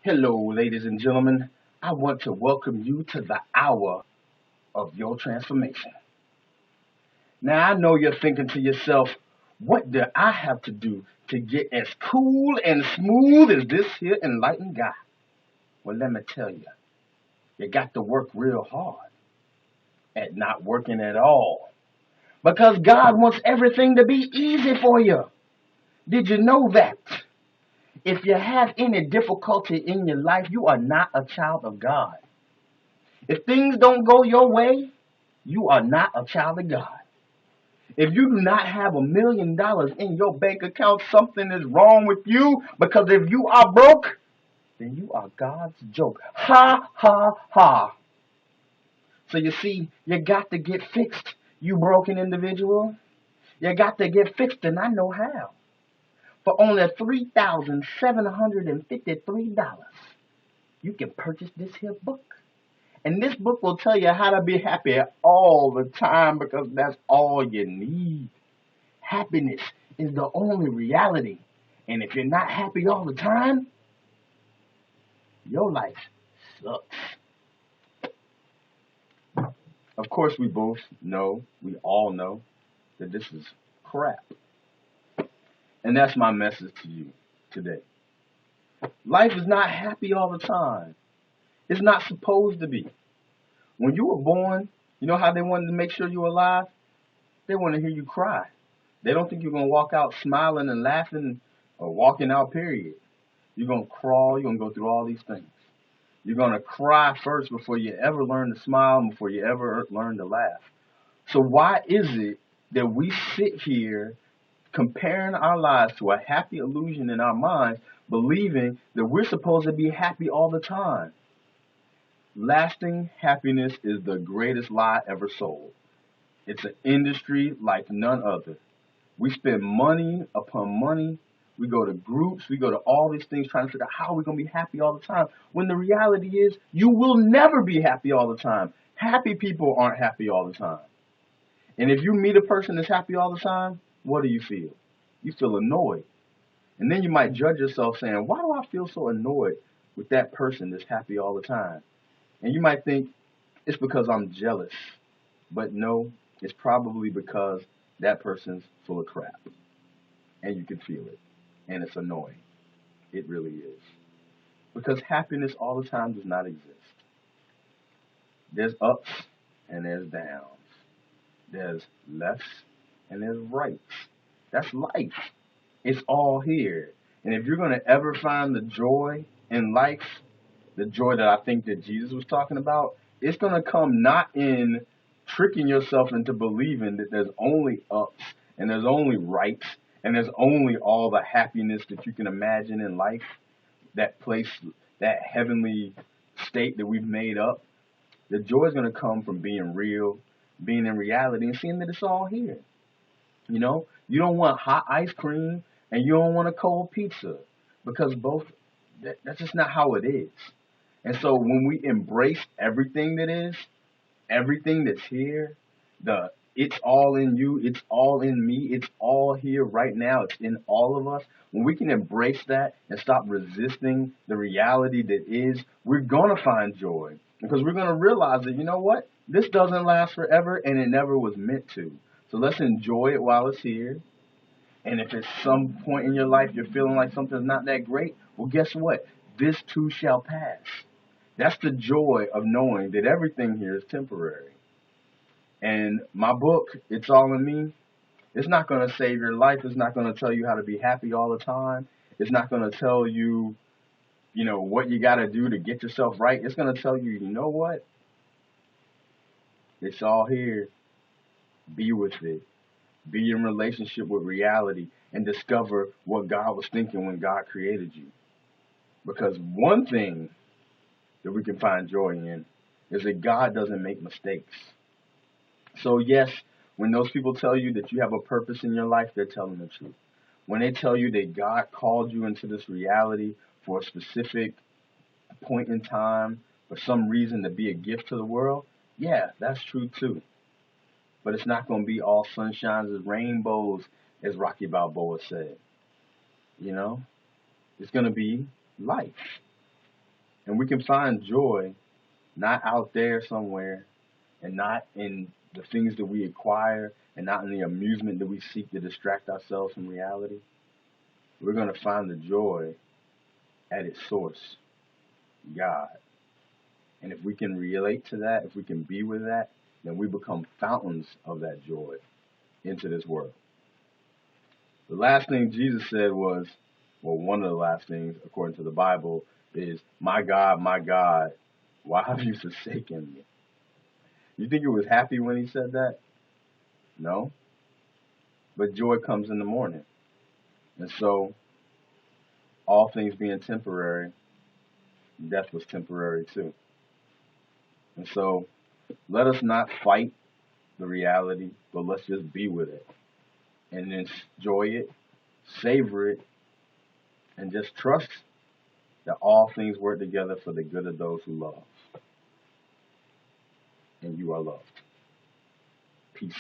Hello, ladies and gentlemen. I want to welcome you to the hour of your transformation. Now, I know you're thinking to yourself, what do I have to do to get as cool and smooth as this here enlightened guy? Well, let me tell you, you got to work real hard at not working at all. Because God wants everything to be easy for you. Did you know that? If you have any difficulty in your life, you are not a child of God. If things don't go your way, you are not a child of God. If you do not have $1 million in your bank account, something is wrong with you, because if you are broke, then you are God's joke. Ha, ha, ha. So you see, you got to get fixed, you broken individual. You got to get fixed, and I know how. For only $3,753, you can purchase this here book. And this book will tell you how to be happy all the time, because that's all you need. Happiness is the only reality. And if you're not happy all the time, your life sucks. Of course, we all know that this is crap. And that's my message to you today. Life is not happy all the time. It's not supposed to be. When you were born, you know how they wanted to make sure you were alive? They want to hear you cry. They don't think you're going to walk out smiling and laughing or walking out, period. You're going to crawl. You're going to go through all these things. You're going to cry first before you ever learn to smile and before you ever learn to laugh. So why is it that we sit here comparing our lives to a happy illusion in our minds, believing that we're supposed to be happy all the time? Lasting happiness is the greatest lie ever sold. It's an industry like none other. We spend money upon money. We go to groups. We go to all these things trying to figure out how we're going to be happy all the time. When the reality is, you will never be happy all the time. Happy people aren't happy all the time. And if you meet a person that's happy all the time, what do you feel? You feel annoyed. And then you might judge yourself saying, why do I feel so annoyed with that person that's happy all the time? And you might think, it's because I'm jealous. But no, it's probably because that person's full of crap. And you can feel it. And it's annoying. It really is. Because happiness all the time does not exist. There's ups and there's downs. There's lefts and there's rights. That's life. It's all here. And if you're going to ever find the joy in life, the joy that I think that Jesus was talking about, it's going to come not in tricking yourself into believing that there's only ups and there's only rights and there's only all the happiness that you can imagine in life, that place, that heavenly state that we've made up. The joy is going to come from being real, being in reality, and seeing that it's all here. You know, you don't want hot ice cream and you don't want a cold pizza, because that's just not how it is. And so when we embrace everything that is, everything that's here, it's all in you, it's all in me, it's all here right now, it's in all of us. When we can embrace that and stop resisting the reality that is, we're going to find joy, because we're going to realize that, you know what, this doesn't last forever and it never was meant to. So let's enjoy it while it's here. And if at some point in your life you're feeling like something's not that great, well, guess what? This too shall pass. That's the joy of knowing that everything here is temporary. And my book, It's All in Me, it's not going to save your life. It's not going to tell you how to be happy all the time. It's not going to tell you, what you got to do to get yourself right. It's going to tell you, you know what? It's all here. Be with it. Be in relationship with reality and discover what God was thinking when God created you. Because one thing that we can find joy in is that God doesn't make mistakes. So yes, when those people tell you that you have a purpose in your life, they're telling the truth. When they tell you that God called you into this reality for a specific point in time, for some reason to be a gift to the world, yeah, that's true too. But it's not going to be all sunshines and rainbows, as Rocky Balboa said. It's going to be life. And we can find joy not out there somewhere, and not in the things that we acquire, and not in the amusement that we seek to distract ourselves from reality. We're going to find the joy at its source, God. And if we can relate to that, if we can be with that, then we become fountains of that joy into this world. The last thing Jesus said was, well, one of the last things, according to the Bible, is, my God, why have you forsaken me? You think he was happy when he said that? No. But joy comes in the morning. And so, all things being temporary, death was temporary too. And so, let us not fight the reality, but let's just be with it and enjoy it, savor it, and just trust that all things work together for the good of those who love. And you are loved. Peace.